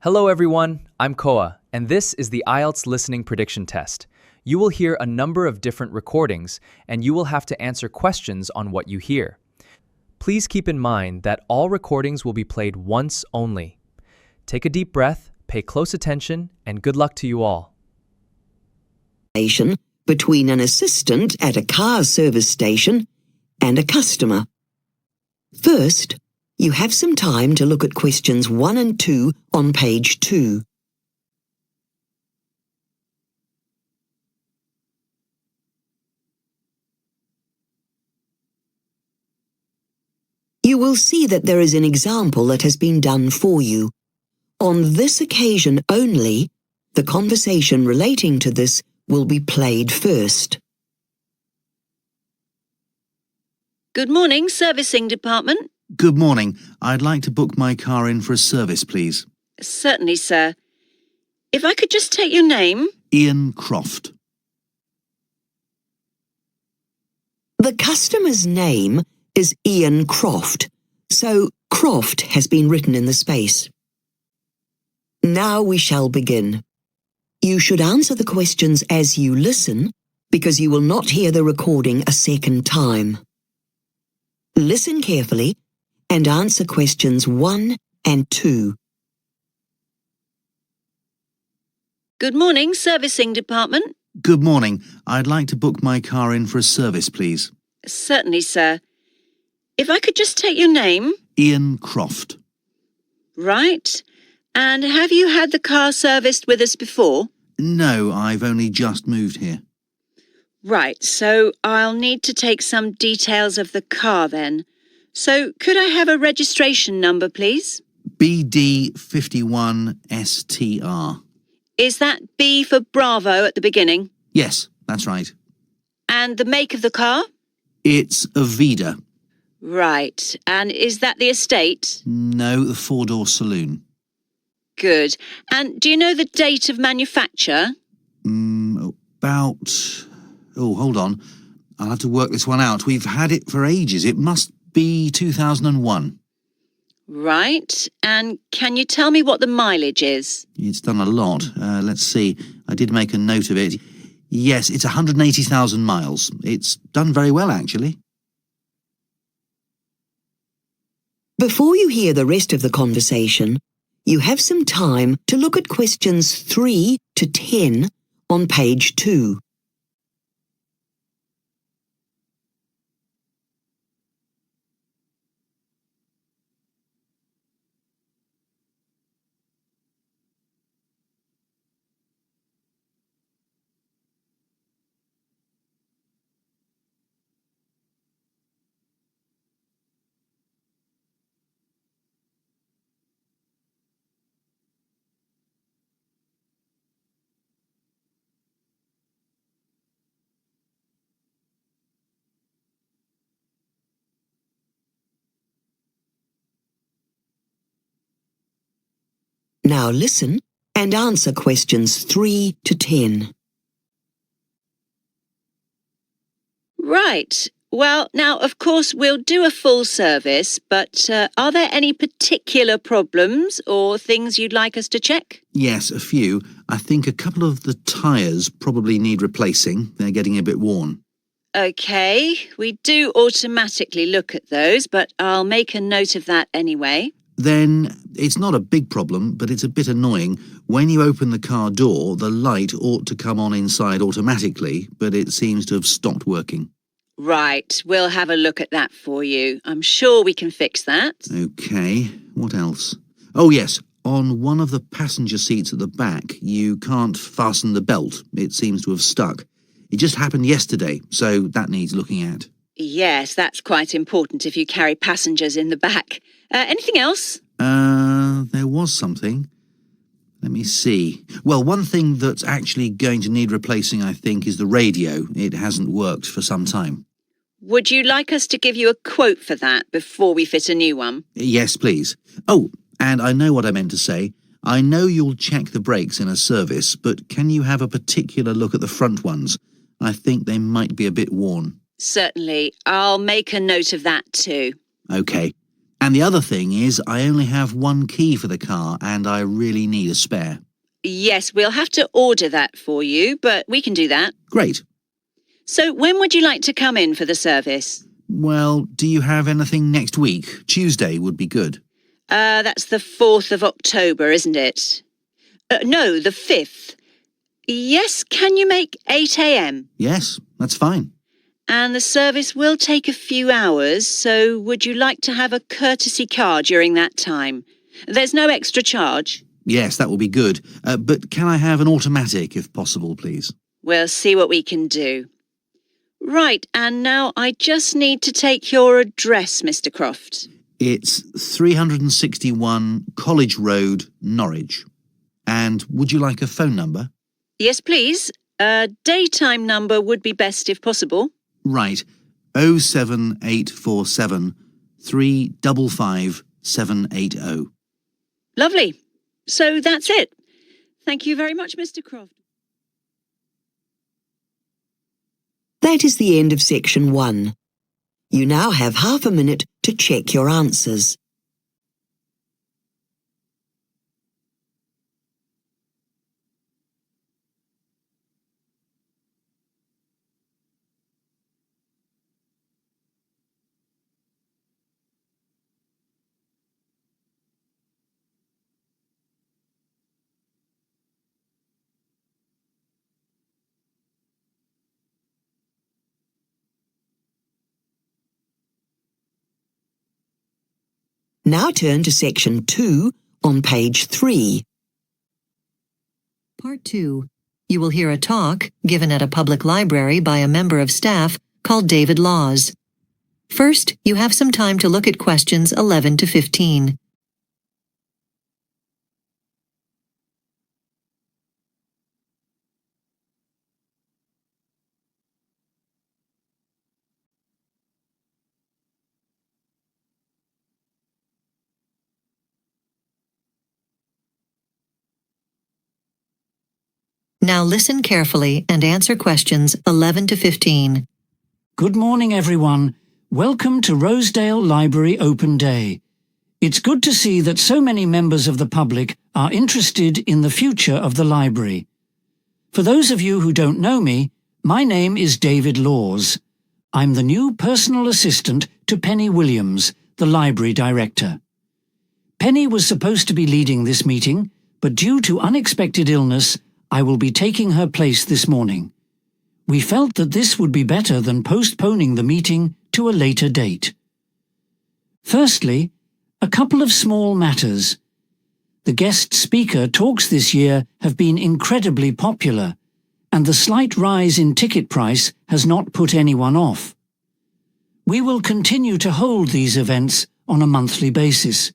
Hello everyone, I'm Koa, and this is the IELTS listening prediction test. You will hear a number of different recordings, and you will have to answer questions on what you hear. Please keep in mind that all recordings will be played once only. Take a deep breath, pay close attention, and good luck to you all. Between an assistant at a car service station and a customer. First, you have some time to look at questions 1 and 2 on page 2. You will see that there is an example that has been done for you. On this occasion only, the conversation relating to this will be played first. Good morning, servicing department. Good morning. I'd like to book my car in for a service, please. Certainly, sir. If I could just take your name. Ian Croft. The customer's name is Ian Croft, so Croft has been written in the space. Now we shall begin. You should answer the questions as you listen, because you will not hear the recording a second time. Listen carefully and answer questions 1 and 2. Good morning, servicing department. Good morning. I'd like to book my car in for a service, please. Certainly, sir. If I could just take your name. Ian Croft. Right. And have you had the car serviced with us before? No, I've only just moved here. Right, so I'll need to take some details of the car then. So could I have a registration number, please? BD51STR. Is that B for Bravo at the beginning? Yes, that's right. And the make of the car? It's a Vida. Right. And is that the estate? No, the four-door saloon. Good. And do you know the date of manufacture? Hold on. I'll have to work this one out. We've had it for ages. It must be 2001. Right. And can you tell me what the mileage is? It's done a lot. Let's see. I did make a note of it. Yes, it's 180,000 miles. It's done very well, actually. Before you hear the rest of the conversation, you have some time to look at questions 3 to 10 on page 2. Now listen and answer questions 3 to 10. Right. Well, now, of course, we'll do a full service, but are there any particular problems or things you'd like us to check? Yes, a few. I think a couple of the tyres probably need replacing. They're getting a bit worn. OK, we do automatically look at those, but I'll make a note of that anyway. Then, it's not a big problem, but it's a bit annoying. When you open the car door, the light ought to come on inside automatically, but it seems to have stopped working. Right, we'll have a look at that for you. I'm sure we can fix that. OK, what else? Oh yes, on one of the passenger seats at the back, you can't fasten the belt. It seems to have stuck. It just happened yesterday, so that needs looking at. Yes, that's quite important if you carry passengers in the back. Anything else? There was something. Let me see. Well, one thing that's actually going to need replacing, I think, is the radio. It hasn't worked for some time. Would you like us to give you a quote for that before we fit a new one? Yes, please. Oh, and I know what I meant to say. I know you'll check the brakes in a service, but can you have a particular look at the front ones? I think they might be a bit worn. Certainly. I'll make a note of that too. OK. And the other thing is I only have one key for the car and I really need a spare. Yes, we'll have to order that for you, but we can do that. Great. So when would you like to come in for the service? Well, do you have anything next week? Tuesday would be good. That's the 4th of October, isn't it? No, the 5th. Yes, can you make 8 a.m? Yes, that's fine. And the service will take a few hours, so would you like to have a courtesy car during that time? There's no extra charge. Yes, that will be good. But can I have an automatic if possible, please? We'll see what we can do. Right, and now I just need to take your address, Mr. Croft. It's 361 College Road, Norwich. And would you like a phone number? Yes, please. A daytime number would be best if possible. Right. 07847 355 780. Lovely. So that's it. Thank you very much, Mr. Croft. That is the end of section 1. You now have half a minute to check your answers. Now turn to section 2 on page 3. Part 2. You will hear a talk given at a public library by a member of staff called David Laws. First, you have some time to look at questions 11 to 15. Now listen carefully and answer questions 11 to 15. Good morning, everyone. Welcome to Rosedale Library Open Day. It's good to see that so many members of the public are interested in the future of the library. For those of you who don't know me, my name is David Laws. I'm the new personal assistant to Penny Williams, the library director. Penny was supposed to be leading this meeting, but due to unexpected illness, I will be taking her place this morning. We felt that this would be better than postponing the meeting to a later date. Firstly, a couple of small matters. The guest speaker talks this year have been incredibly popular, and the slight rise in ticket price has not put anyone off. We will continue to hold these events on a monthly basis.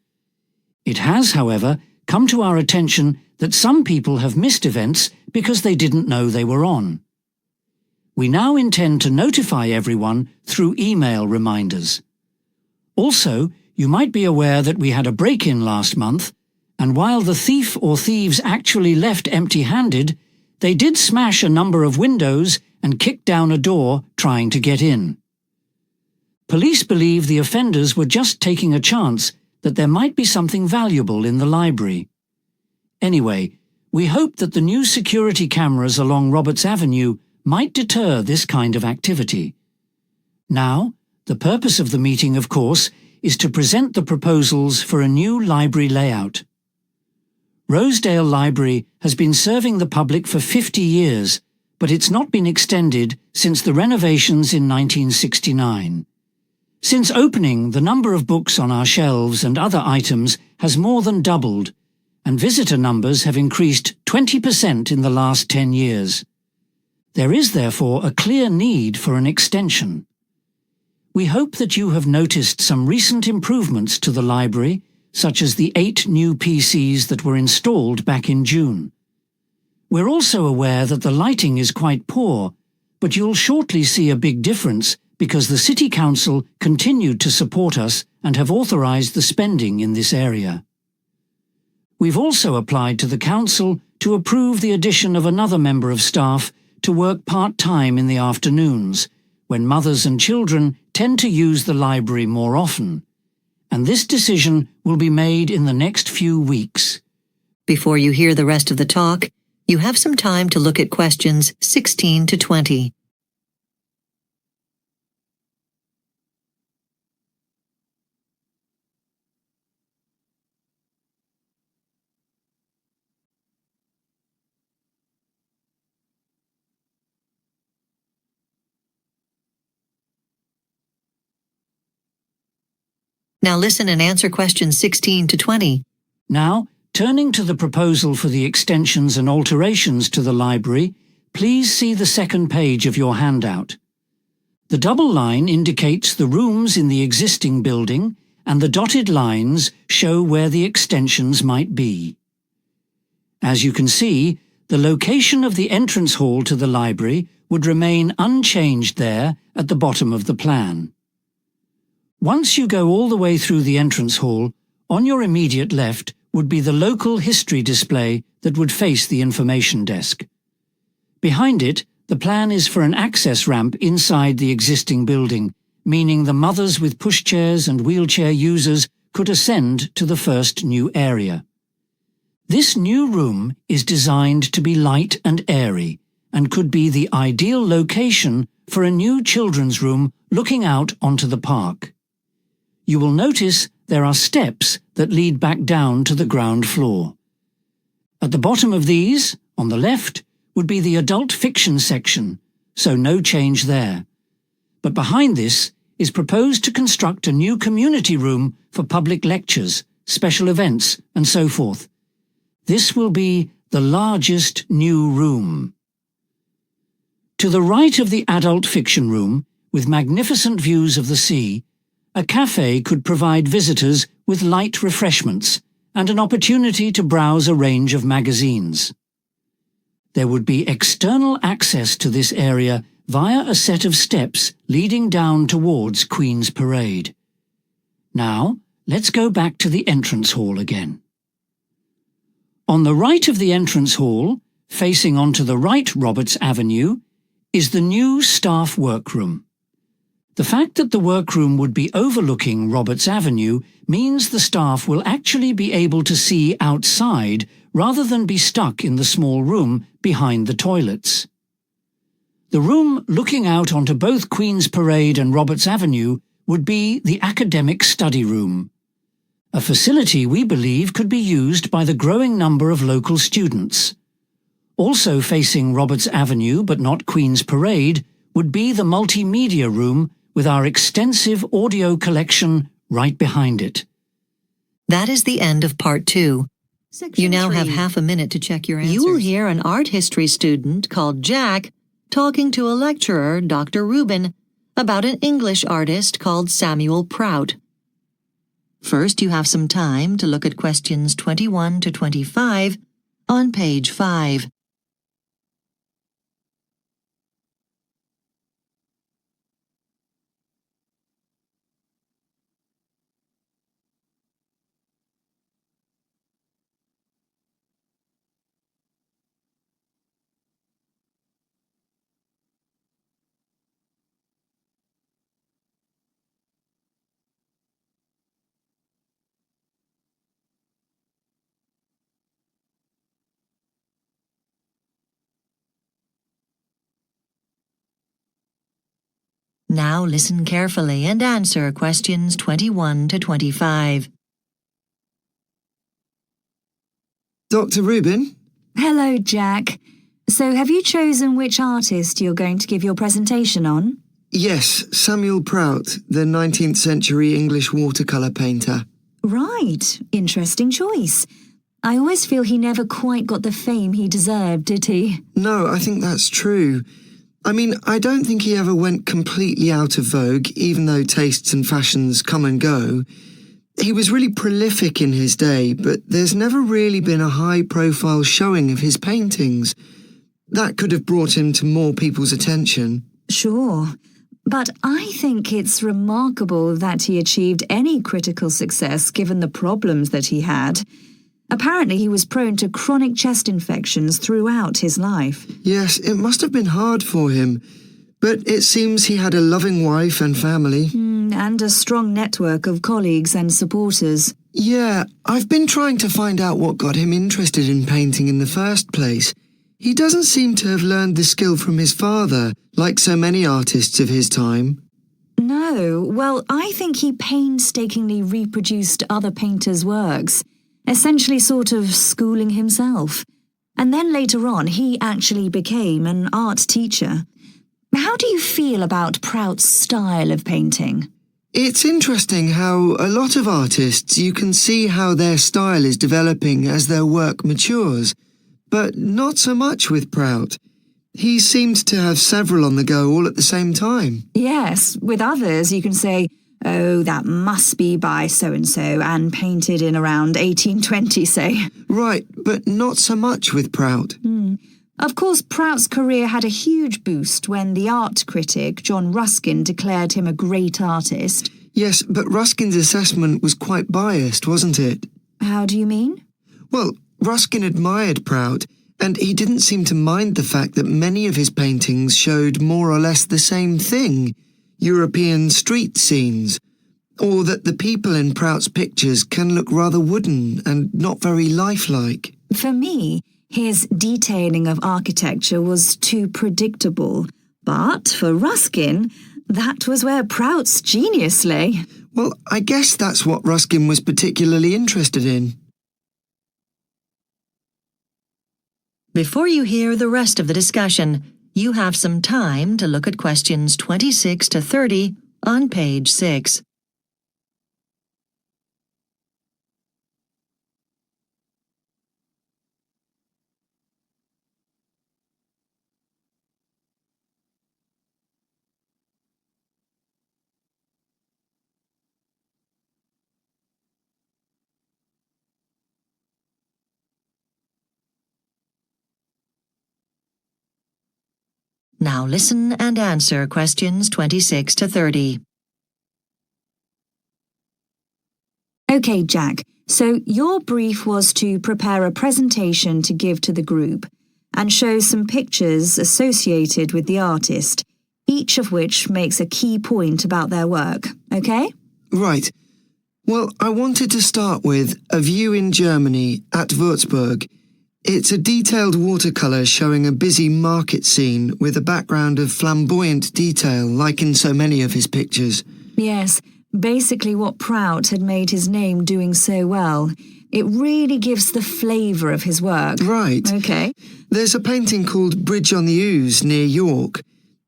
It has, however, come to our attention that some people have missed events because they didn't know they were on. We now intend to notify everyone through email reminders. Also, you might be aware that we had a break-in last month, and while the thief or thieves actually left empty-handed, they did smash a number of windows and kick down a door trying to get in. Police believe the offenders were just taking a chance that there might be something valuable in the library. Anyway, we hope that the new security cameras along Roberts Avenue might deter this kind of activity. Now, the purpose of the meeting, of course, is to present the proposals for a new library layout. Rosedale Library has been serving the public for 50 years, but it's not been extended since the renovations in 1969. Since opening, the number of books on our shelves and other items has more than doubled, and visitor numbers have increased 20% in the last 10 years. There is therefore a clear need for an extension. We hope that you have noticed some recent improvements to the library, such as the 8 new PCs that were installed back in June. We're also aware that the lighting is quite poor, but you'll shortly see a big difference because the City Council continued to support us and have authorised the spending in this area. We've also applied to the Council to approve the addition of another member of staff to work part-time in the afternoons, when mothers and children tend to use the library more often, and this decision will be made in the next few weeks. Before you hear the rest of the talk, you have some time to look at questions 16 to 20. Now listen and answer questions 16 to 20. Now, turning to the proposal for the extensions and alterations to the library, please see the second page of your handout. The double line indicates the rooms in the existing building, and the dotted lines show where the extensions might be. As you can see, the location of the entrance hall to the library would remain unchanged there at the bottom of the plan. Once you go all the way through the entrance hall, on your immediate left would be the local history display that would face the information desk. Behind it, the plan is for an access ramp inside the existing building, meaning the mothers with pushchairs and wheelchair users could ascend to the first new area. This new room is designed to be light and airy, and could be the ideal location for a new children's room looking out onto the park. You will notice there are steps that lead back down to the ground floor. At the bottom of these, on the left, would be the adult fiction section, so no change there. But behind this is proposed to construct a new community room for public lectures, special events, and so forth. This will be the largest new room. To the right of the adult fiction room, with magnificent views of the sea, a cafe could provide visitors with light refreshments and an opportunity to browse a range of magazines. There would be external access to this area via a set of steps leading down towards Queen's Parade. Now, let's go back to the entrance hall again. On the right of the entrance hall, facing onto the right Roberts Avenue, is the new staff workroom. The fact that the workroom would be overlooking Roberts Avenue means the staff will actually be able to see outside rather than be stuck in the small room behind the toilets. The room looking out onto both Queen's Parade and Roberts Avenue would be the academic study room, a facility we believe could be used by the growing number of local students. Also facing Roberts Avenue but not Queen's Parade would be the multimedia room with our extensive audio collection right behind it. That is the end of part 2. You now have half a minute to check your answers. You will hear an art history student called Jack talking to a lecturer, Dr. Rubin, about an English artist called Samuel Prout. First, you have some time to look at questions 21 to 25 on page 5. Now listen carefully and answer questions 21 to 25. Dr. Rubin? Hello, Jack. So have you chosen which artist you're going to give your presentation on? Yes, Samuel Prout, the 19th century English watercolour painter. Right. Interesting choice. I always feel he never quite got the fame he deserved, did he? No, I think that's true. I mean, I don't think he ever went completely out of vogue, even though tastes and fashions come and go. He was really prolific in his day, but there's never really been a high-profile showing of his paintings. That could have brought him to more people's attention. Sure. But I think it's remarkable that he achieved any critical success given the problems that he had. Apparently, he was prone to chronic chest infections throughout his life. Yes, it must have been hard for him. But it seems he had a loving wife and family. And a strong network of colleagues and supporters. Yeah, I've been trying to find out what got him interested in painting in the first place. He doesn't seem to have learned the skill from his father, like so many artists of his time. No, well, I think he painstakingly reproduced other painters' works, essentially sort of schooling himself. And then later on, he actually became an art teacher. How do you feel about Prout's style of painting? It's interesting how a lot of artists, you can see how their style is developing as their work matures, but not so much with Prout. He seemed to have several on the go all at the same time. Yes, with others you can say, oh, that must be by so-and-so and painted in around 1820, say. Right, but not so much with Prout. Of course, Prout's career had a huge boost when the art critic John Ruskin declared him a great artist. Yes, but Ruskin's assessment was quite biased, wasn't it? How do you mean? Well, Ruskin admired Prout, and he didn't seem to mind the fact that many of his paintings showed more or less the same thing, European street scenes, or that the people in Prout's pictures can look rather wooden and not very lifelike. For me, his detailing of architecture was too predictable. But for Ruskin, that was where Prout's genius lay. Well, I guess that's what Ruskin was particularly interested in. Before you hear the rest of the discussion, you have some time to look at questions 26 to 30 on page 6. Now listen and answer questions 26 to 30. Okay, Jack, so your brief was to prepare a presentation to give to the group and show some pictures associated with the artist, each of which makes a key point about their work, okay? Right. Well, I wanted to start with A View in Germany at Würzburg. It's a detailed watercolour showing a busy market scene with a background of flamboyant detail like in so many of his pictures. Yes, basically what Prout had made his name doing so well. It really gives the flavour of his work. Right. Okay. There's a painting called Bridge on the Ouse near York,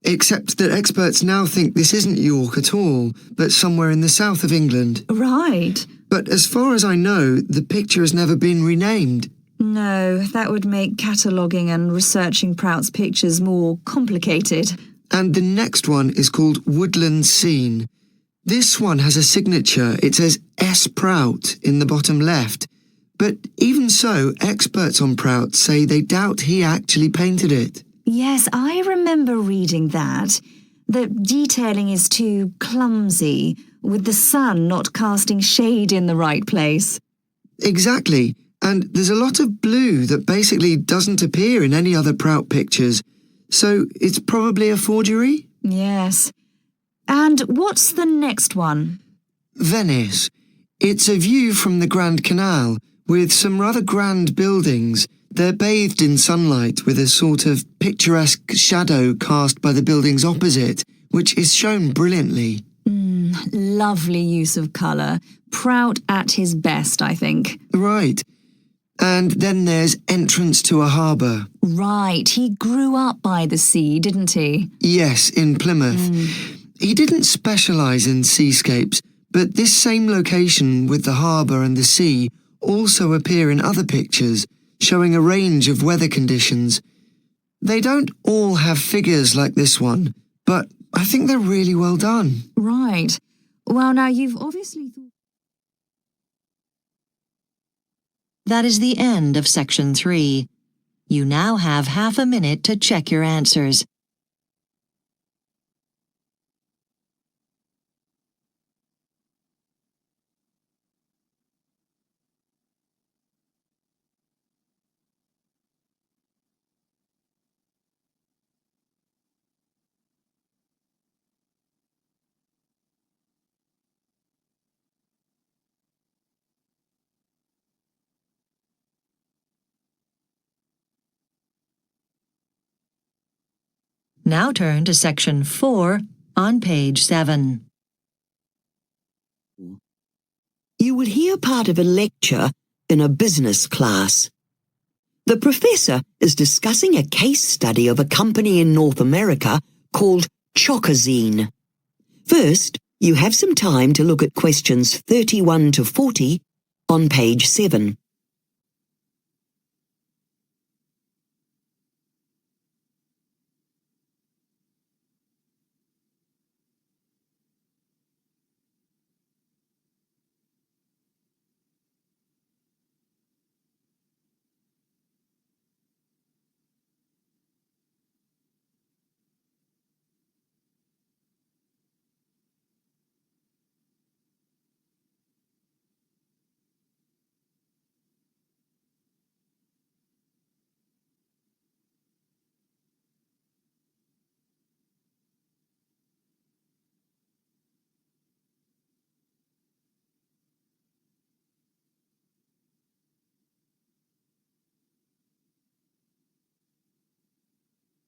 except that experts now think this isn't York at all, but somewhere in the south of England. Right. But as far as I know, the picture has never been renamed. No, that would make cataloguing and researching Prout's pictures more complicated. And the next one is called Woodland Scene. This one has a signature. It says S. Prout in the bottom left. But even so, experts on Prout say they doubt he actually painted it. Yes, I remember reading that. The detailing is too clumsy, with the sun not casting shade in the right place. Exactly. And there's a lot of blue that basically doesn't appear in any other Prout pictures. So it's probably a forgery? Yes. And what's the next one? Venice. It's a view from the Grand Canal with some rather grand buildings. They're bathed in sunlight with a sort of picturesque shadow cast by the buildings opposite, which is shown brilliantly. Lovely use of colour. Prout at his best, I think. Right. And then there's Entrance to a Harbour. Right, he grew up by the sea, didn't he? Yes, in Plymouth. He didn't specialise in seascapes, but this same location with the harbour and the sea also appear in other pictures, showing a range of weather conditions. They don't all have figures like this one, but I think they're really well done. Right. Well, now you've obviously thought... That is the end of section 3. You now have half a minute to check your answers. Now turn to section 4 on page 7. You will hear part of a lecture in a business class. The professor is discussing a case study of a company in North America called Chockazine. First, you have some time to look at questions 31 to 40 on page 7.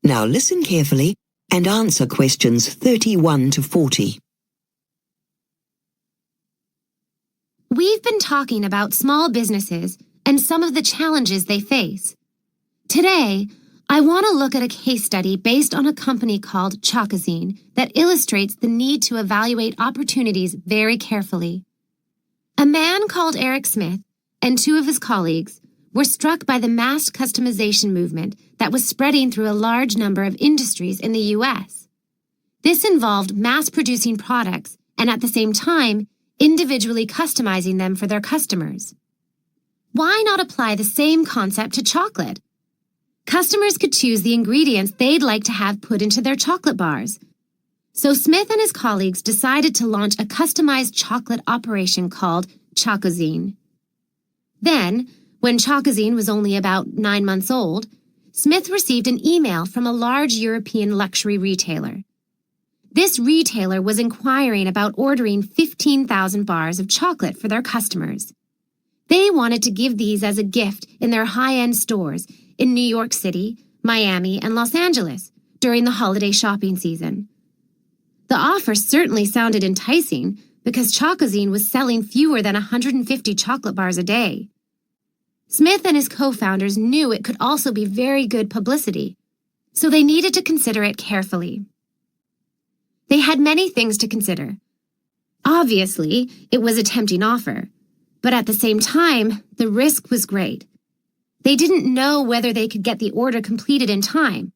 Now listen carefully and answer questions 31 to 40. We've been talking about small businesses and some of the challenges they face. Today, I want to look at a case study based on a company called Chockazine that illustrates the need to evaluate opportunities very carefully. A man called Eric Smith and 2 of his colleagues were struck by the mass customization movement that was spreading through a large number of industries in the U.S. This involved mass-producing products and at the same time, individually customizing them for their customers. Why not apply the same concept to chocolate? Customers could choose the ingredients they'd like to have put into their chocolate bars. So Smith and his colleagues decided to launch a customized chocolate operation called Chockazine. Then, when Chockazine was only about 9 months old, Smith received an email from a large European luxury retailer. This retailer was inquiring about ordering 15,000 bars of chocolate for their customers. They wanted to give these as a gift in their high-end stores in New York City, Miami, and Los Angeles during the holiday shopping season. The offer certainly sounded enticing because Chockazine was selling fewer than 150 chocolate bars a day. Smith and his co-founders knew it could also be very good publicity, so they needed to consider it carefully. They had many things to consider. Obviously, it was a tempting offer, but at the same time, the risk was great. They didn't know whether they could get the order completed in time.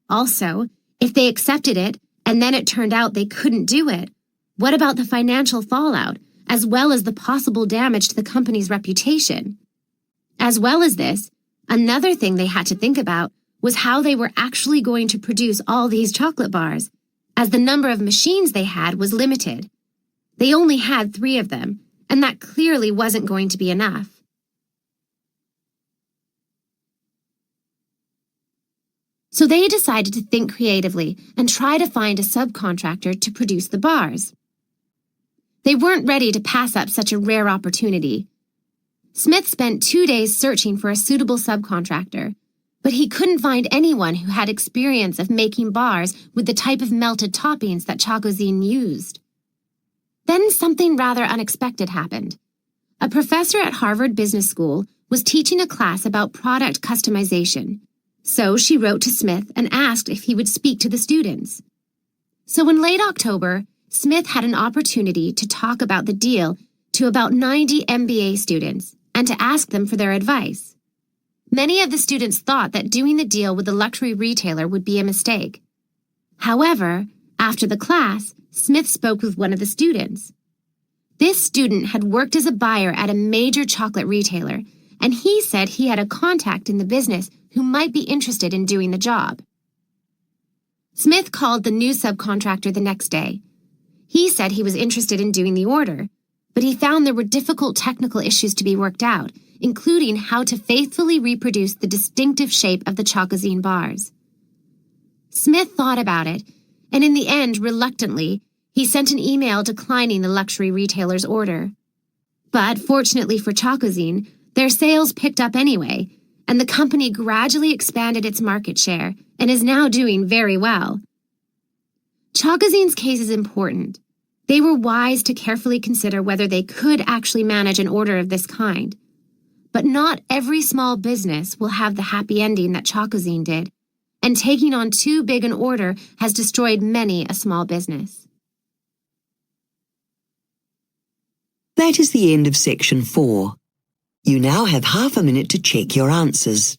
Also, if they accepted it and then it turned out they couldn't do it, what about the financial fallout, as well as the possible damage to the company's reputation? As well as this, another thing they had to think about was how they were actually going to produce all these chocolate bars, as the number of machines they had was limited. They only had 3 of them, and that clearly wasn't going to be enough. So they decided to think creatively and try to find a subcontractor to produce the bars. They weren't ready to pass up such a rare opportunity. Smith spent 2 days searching for a suitable subcontractor, but he couldn't find anyone who had experience of making bars with the type of melted toppings that Chockazine used. Then something rather unexpected happened. A professor at Harvard Business School was teaching a class about product customization, so she wrote to Smith and asked if he would speak to the students. So in late October, Smith had an opportunity to talk about the deal to about 90 MBA students and to ask them for their advice. Many of the students thought that doing the deal with the luxury retailer would be a mistake. However, after the class, Smith spoke with one of the students. This student had worked as a buyer at a major chocolate retailer, and he said he had a contact in the business who might be interested in doing the job. Smith called the new subcontractor the next day. He said he was interested in doing the order, but he found there were difficult technical issues to be worked out, including how to faithfully reproduce the distinctive shape of the Chockazine bars. Smith thought about it, and in the end, reluctantly, he sent an email declining the luxury retailer's order. But fortunately for Chockazine, their sales picked up anyway, and the company gradually expanded its market share and is now doing very well. Chalkazine's case is important. They were wise to carefully consider whether they could actually manage an order of this kind. But not every small business will have the happy ending that Chalkazine did, and taking on too big an order has destroyed many a small business. That is the end of section 4. You now have half a minute to check your answers.